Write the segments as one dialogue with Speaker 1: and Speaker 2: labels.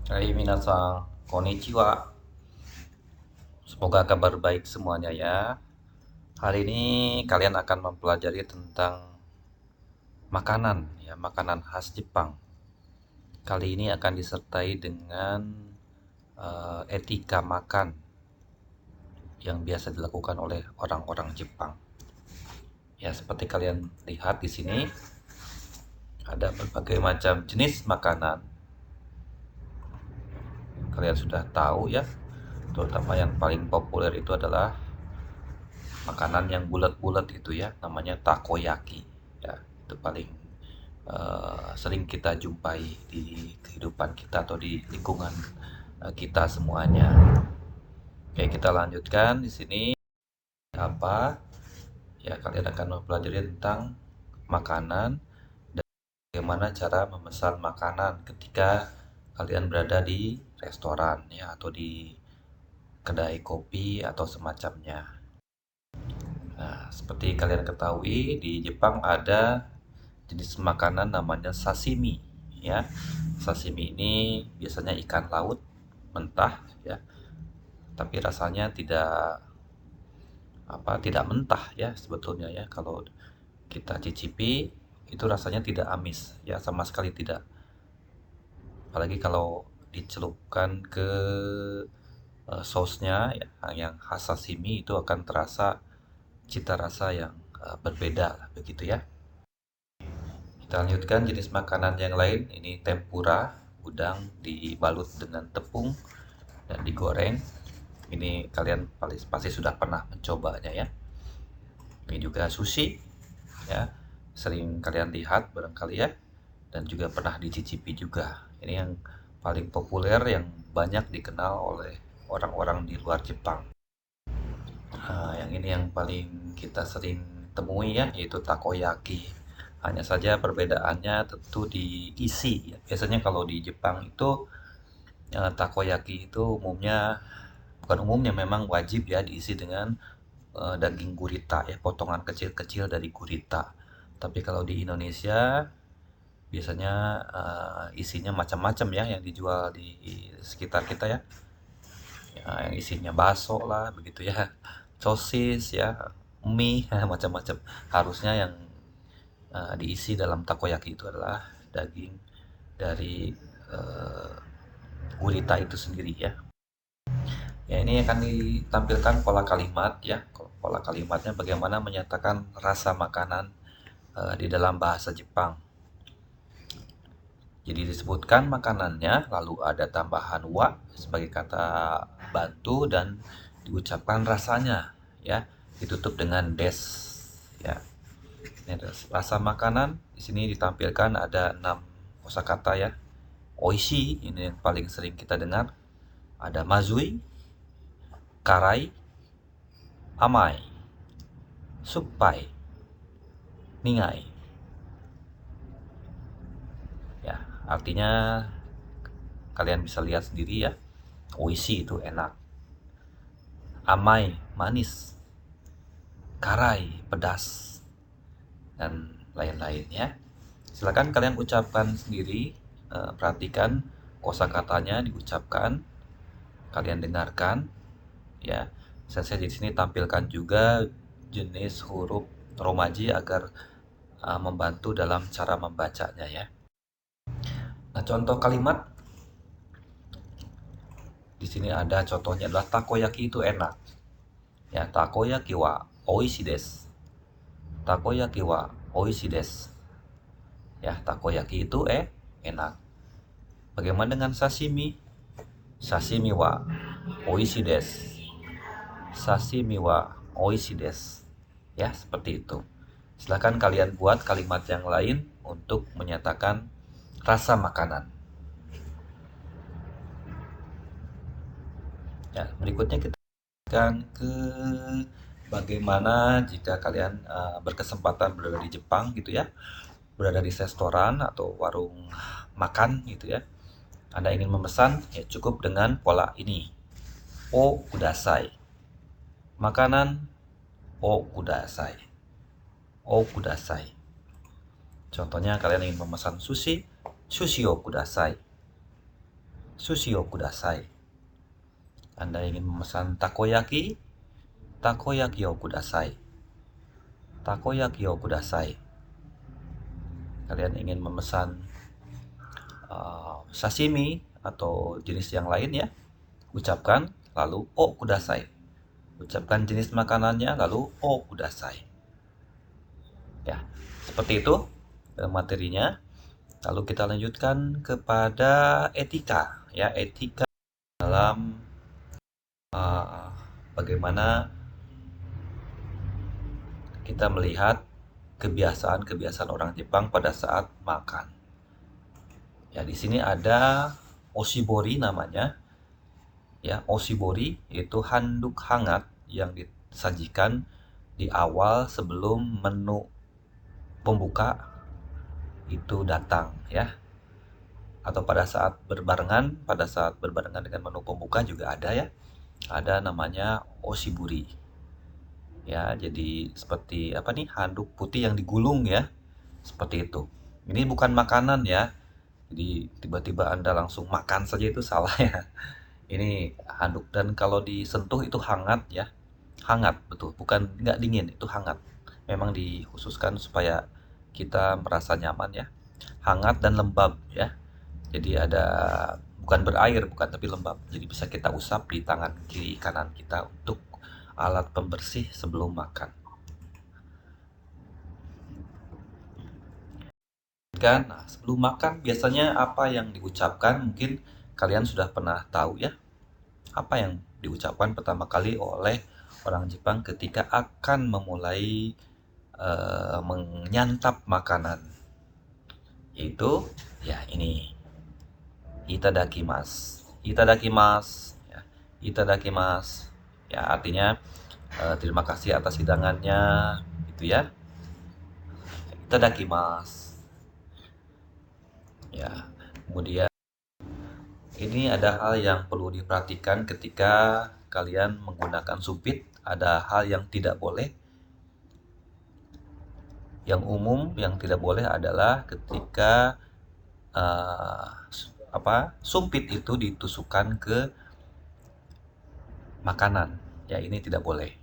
Speaker 1: Hai minasan, konnichiwa. Semoga kabar baik semuanya ya. Hari ini kalian akan mempelajari tentang makanan ya, makanan khas Jepang. Kali ini akan disertai dengan etika makan yang biasa dilakukan oleh orang-orang Jepang. Ya, seperti kalian lihat di sini ada berbagai macam jenis makanan. Kalian sudah tahu ya, terutama yang paling populer itu adalah makanan yang bulat-bulat itu ya, namanya takoyaki ya. Itu paling sering kita jumpai di kehidupan kita atau di lingkungan kita semuanya. Oke, kita lanjutkan di sini apa ya, kalian akan mempelajari tentang makanan dan bagaimana cara memesan makanan ketika kalian berada di restoran ya, atau di kedai kopi atau semacamnya. Nah, seperti kalian ketahui, di Jepang ada jenis makanan namanya sashimi ya. Sashimi ini biasanya ikan laut mentah ya, tapi rasanya tidak mentah ya sebetulnya ya. Kalau kita cicipi itu rasanya tidak amis ya, sama sekali tidak. Apalagi kalau dicelupkan ke sausnya ya, yang khas sashimi, itu akan terasa cita rasa yang berbeda lah, begitu ya. Kita lanjutkan jenis makanan yang lain. Ini tempura, udang dibalut dengan tepung dan digoreng. Ini kalian pasti sudah pernah mencobanya ya. Ini juga sushi ya. Sering kalian lihat barangkali ya, dan juga pernah dicicipi juga. Ini yang paling populer yang banyak dikenal oleh orang-orang di luar Jepang. Nah, yang ini yang paling kita sering temui ya, yaitu takoyaki. Hanya saja perbedaannya tentu diisi ya. Biasanya kalau di Jepang itu takoyaki itu bukan umumnya, memang wajib ya diisi dengan daging gurita ya, potongan kecil-kecil dari gurita. Tapi kalau di Indonesia biasanya isinya macam-macam ya yang dijual di sekitar kita ya. Ya, yang isinya bakso lah begitu ya, sosis ya, mie macam-macam. Harusnya yang diisi dalam takoyaki itu adalah daging dari uh, gurita itu sendiri ya. Ya, ini akan ditampilkan pola kalimat ya. Pola kalimatnya bagaimana menyatakan rasa makanan di dalam bahasa Jepang. Jadi disebutkan makanannya, lalu ada tambahan wa sebagai kata bantu, dan diucapkan rasanya ya. Ditutup dengan des ya. Ini ada rasa makanan. Di sini ditampilkan ada 6 kosakata ya. Oishi ini yang paling sering kita dengar. Ada mazui, karai, amai, suppai, ningai. Ya, artinya kalian bisa lihat sendiri ya. Oishi itu enak, amai manis, karai pedas, dan lain-lain ya. Silakan kalian ucapkan sendiri, perhatikan kosakatanya diucapkan, kalian dengarkan ya. Saya di sini tampilkan juga jenis huruf romaji agar membantu dalam cara membacanya ya. Nah, contoh kalimat di sini ada contohnya adalah takoyaki itu enak. Ya, takoyaki wa oishi desu. Takoyaki wa oishi desu. Ya, takoyaki itu enak. Bagaimana dengan sashimi? Sashimi wa oishi desu. Sashimi wa oishi desu. Ya, seperti itu. Silahkan kalian buat kalimat yang lain untuk menyatakan rasa makanan. Ya, berikutnya kita akan ke bagaimana jika kalian berkesempatan berada di Jepang gitu ya, berada di restoran atau warung makan gitu ya. Anda ingin memesan, ya cukup dengan pola ini. O kudasai. Makanan o kudasai. O kudasai. Contohnya kalian ingin memesan sushi, sushi o kudasai. sushi o kudasai. Anda ingin memesan takoyaki, takoyaki o kudasai. Takoyaki o kudasai. Kalian ingin memesan sashimi atau jenis yang lain ya, ucapkan lalu o kudasai. Ucapkan jenis makanannya lalu o kudasai. Ya, seperti itu materinya. Lalu kita lanjutkan kepada etika ya, etika dalam bagaimana kita melihat kebiasaan-kebiasaan orang Jepang pada saat makan. Ya, di sini ada oshibori namanya. Ya, oshibori yaitu handuk hangat yang disajikan di awal sebelum menu pembuka itu datang ya. Atau pada saat berbarengan dengan menu pembuka juga ada ya. Ada namanya oshibori. Ya, jadi seperti apa nih, handuk putih yang digulung ya. Seperti itu. Ini bukan makanan ya. Jadi tiba-tiba Anda langsung makan saja itu salah ya. Ini handuk, dan kalau disentuh itu hangat ya. Hangat, betul. Bukan nggak dingin, itu hangat. Memang dikhususkan supaya kita merasa nyaman ya. Hangat dan lembab ya. Jadi ada, bukan berair, bukan, tapi lembab. Jadi bisa kita usap di tangan kiri kanan kita untuk alat pembersih sebelum makan. Nah, sebelum makan biasanya apa yang diucapkan? Mungkin kalian sudah pernah tahu ya. Apa yang diucapkan pertama kali oleh orang Jepang ketika akan memulai menyantap makanan? Yaitu ya ini, itadakimasu. Itadakimasu ya. Itadakimasu. Ya, artinya terima kasih atas hidangannya gitu ya. Itadakimasu. Ya, kemudian ini ada hal yang perlu diperhatikan ketika kalian menggunakan sumpit. Ada hal yang tidak boleh. Yang umum yang tidak boleh adalah ketika sumpit itu ditusukkan ke makanan. Ya, ini tidak boleh.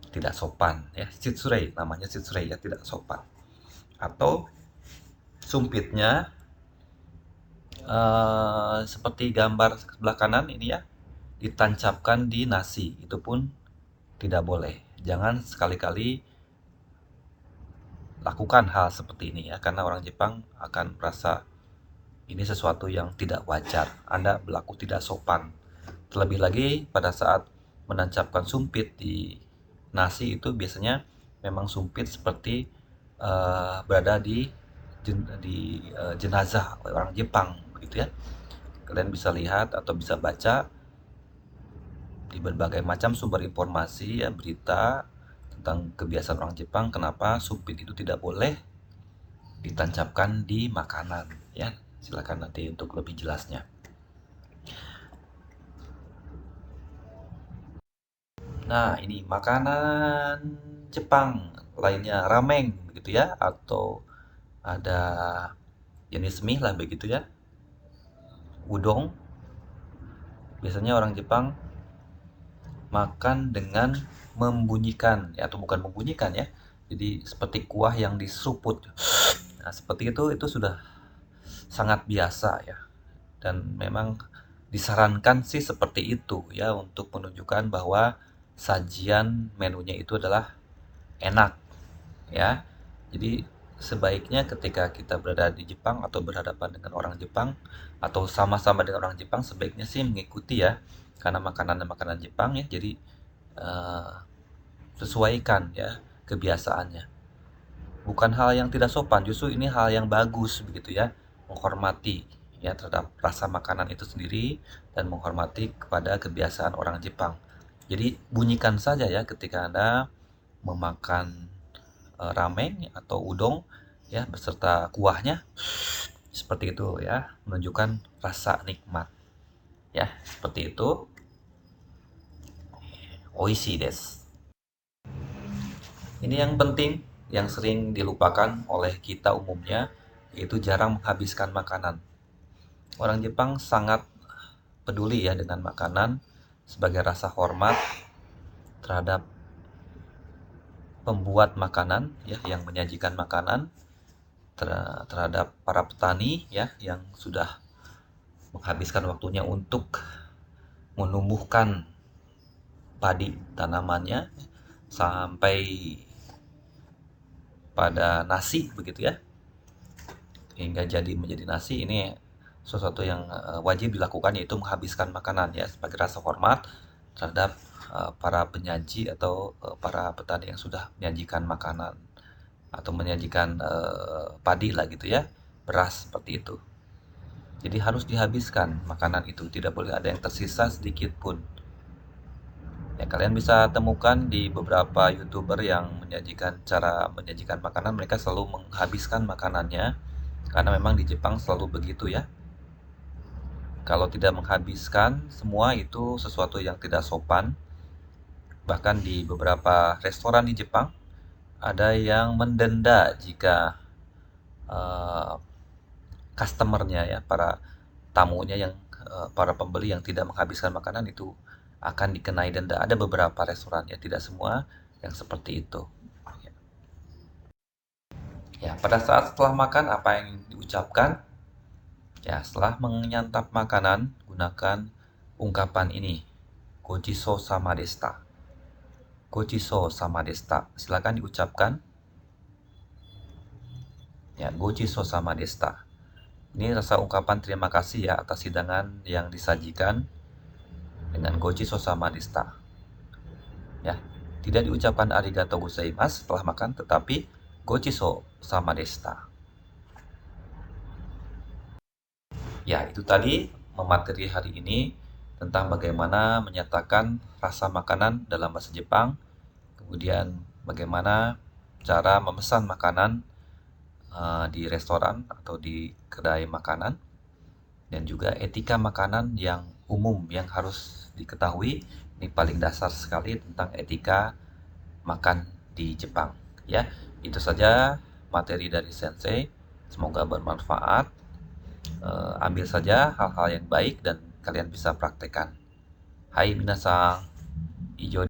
Speaker 1: Tidak sopan ya. Shitsurei namanya, shitsurei ya, tidak sopan. Atau sumpitnya seperti gambar sebelah kanan ini ya, ditancapkan di nasi, itu pun tidak boleh. Jangan sekali-kali lakukan hal seperti ini ya, karena orang Jepang akan merasa ini sesuatu yang tidak wajar. Anda berlaku tidak sopan. Terlebih lagi pada saat menancapkan sumpit di nasi, itu biasanya memang sumpit seperti berada di jenazah orang Jepang begitu ya. Kalian bisa lihat atau bisa baca di berbagai macam sumber informasi ya, berita tentang kebiasaan orang Jepang kenapa sumpit itu tidak boleh ditancapkan di makanan ya. Silakan nanti untuk lebih jelasnya. Nah, ini makanan Jepang lainnya, ramen begitu ya, atau ada jenis mie lah begitu ya. Udon. Biasanya orang Jepang makan dengan membunyikan ya, atau bukan membunyikan ya. Jadi seperti kuah yang diseruput. Nah, seperti itu sudah sangat biasa ya. Dan memang disarankan sih seperti itu ya, untuk menunjukkan bahwa sajian menunya itu adalah enak ya. Jadi sebaiknya ketika kita berada di Jepang atau berhadapan dengan orang Jepang atau sama-sama dengan orang Jepang, sebaiknya sih mengikuti ya, karena makanan Jepang ya. Jadi sesuaikan ya kebiasaannya. Bukan hal yang tidak sopan, justru ini hal yang bagus begitu ya. Menghormati ya terhadap rasa makanan itu sendiri dan menghormati kepada kebiasaan orang Jepang. Jadi bunyikan saja ya ketika Anda memakan ramen atau udon ya beserta kuahnya, seperti itu ya, menunjukkan rasa nikmat ya, seperti itu. Oishii desu. Ini yang penting, yang sering dilupakan oleh kita umumnya, yaitu jarang menghabiskan makanan. Orang Jepang sangat peduli ya dengan makanan sebagai rasa hormat terhadap pembuat makanan ya yang menyajikan makanan, terhadap para petani ya yang sudah menghabiskan waktunya untuk menumbuhkan padi tanamannya sampai pada nasi begitu ya, hingga jadi menjadi nasi. Ini sesuatu yang wajib dilakukan, yaitu menghabiskan makanan ya sebagai rasa hormat terhadap para penyaji atau para petani yang sudah menyajikan makanan atau menyajikan padi lah gitu ya, beras seperti itu. Jadi harus dihabiskan makanan itu, tidak boleh ada yang tersisa sedikit pun. Ya, kalian bisa temukan di beberapa YouTuber yang menyajikan cara menyajikan makanan, mereka selalu menghabiskan makanannya karena memang di Jepang selalu begitu ya. Kalau tidak menghabiskan semua itu sesuatu yang tidak sopan. Bahkan di beberapa restoran di Jepang ada yang mendenda jika customernya ya, para tamunya yang para pembeli yang tidak menghabiskan makanan itu akan dikenai denda. Ada beberapa restoran ya, tidak semua yang seperti itu. Ya, pada saat setelah makan apa yang diucapkan? Ya, setelah menyantap makanan, gunakan ungkapan ini. Gochiso sama desta. Gochiso sama desta. Silakan diucapkan. Ya, gochiso sama desta. Ini rasa ungkapan terima kasih ya atas hidangan yang disajikan dengan gochiso sama desta. Ya, tidak diucapkan arigatou gozaimasu setelah makan, tetapi gochiso sama desta. Ya, itu tadi materi hari ini tentang bagaimana menyatakan rasa makanan dalam bahasa Jepang, kemudian bagaimana cara memesan makanan di restoran atau di kedai makanan, dan juga etika makanan yang umum yang harus diketahui. Ini paling dasar sekali tentang etika makan di Jepang ya. Itu saja materi dari Sensei, semoga bermanfaat. Ambil saja hal-hal yang baik dan kalian bisa praktekkan. Hai minasang, ijo